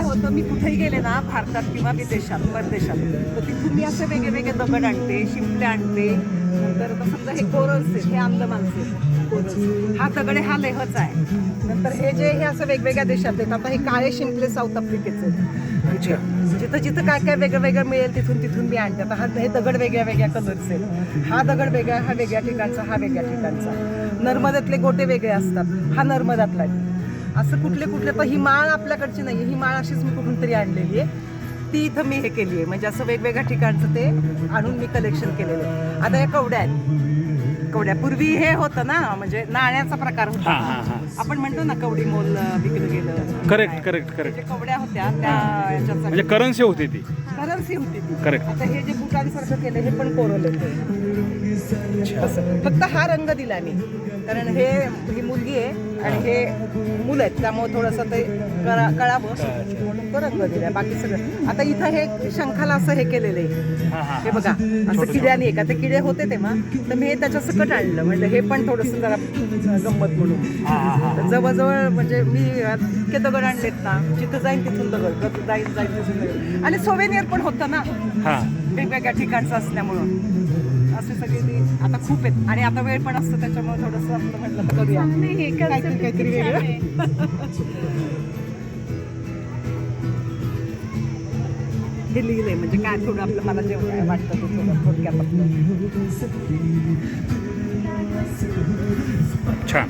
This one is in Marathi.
होतं, मी कुठेही गेले ना भारतात किंवा विदेशात परदेशात, तर तिथून मी असे वेगळे वेगळे दगड आणते, शिंपले आणते. नंतर आता समजा हे कोरल्स आहेत, हे अंदमानचे कोरल्स, हा दगड हा लेहच आहे. नंतर हे असं वेगवेगळ्या देशात आहेत. आता हे काळे शिंपले साऊथ आफ्रिकेचे आहेत. जिथं जिथं काय काय वेगळं वेगळं मिळेल तिथून मी आणते. आता हे दगड वेगळ्या वेगळ्या कलरचे आहेत. हा दगड वेगळा, हा वेगळ्या ठिकाणचा, हा वेगळ्या ठिकाणचा. नर्मदातले गोटे वेगळे असतात, हा नर्मदातला आहे. असं कुठले तर ही माळ आपल्याकडची नाही, ही माळ अशीच मी कुठून तरी आणलेली आहे. ती इथं मी हे केली आहे, म्हणजे असं वेगवेगळ्या ठिकाणचं ते आणून मी कलेक्शन केलेलं आहे. आता या कवड्या आहेत. कवड्या पूर्वी हे होतं ना, म्हणजे नाण्याचा प्रकार होता. आपण म्हणतो ना कवडी मोल विकलं गेलं. करेक्ट. कवड्या होत्या त्या याच्यात, म्हणजे करन्सी होती ती. करन्सी होती ती. करेक्ट. आता हे जे बुटांसारखं केलं हे पण कोरल आहे. फक्त हा रंग दिला मी, कारण ही मुलगी आहे आणि हे मुलं आहेत, त्यामुळे थोडंसं ते कळावं म्हणून तो रंग दिला. बाकी सगळं आता इथं हे शंखाला असं हे केलेलं आहे. हे बघा असं किड्याने आहे का, ते किडे होते तेव्हा, तर मी हे त्याच्या सकट आणलं. म्हणजे हे पण थोडंसं जरा गंमत म्हणून. जवळजवळ म्हणजे मी इतके दगड आणलेत ना, जिथं जाईन तिथून दगड जाईन तिथून दगड. आणि सोवेनियर पण होतं ना वेगवेगळ्या ठिकाणचं असल्यामुळं. असे सगळे ते आता खूप आहेत आणि आता वेळ पण असतो, त्याच्यामुळे थोडंसं आपलं म्हटलं तर करूया काहीतरी वेगळं. हे लिहिलंय म्हणजे काय थोडं आपलं, मला जेवण काय वाटतं ते थोडं थोडक्यात आपलं. छान.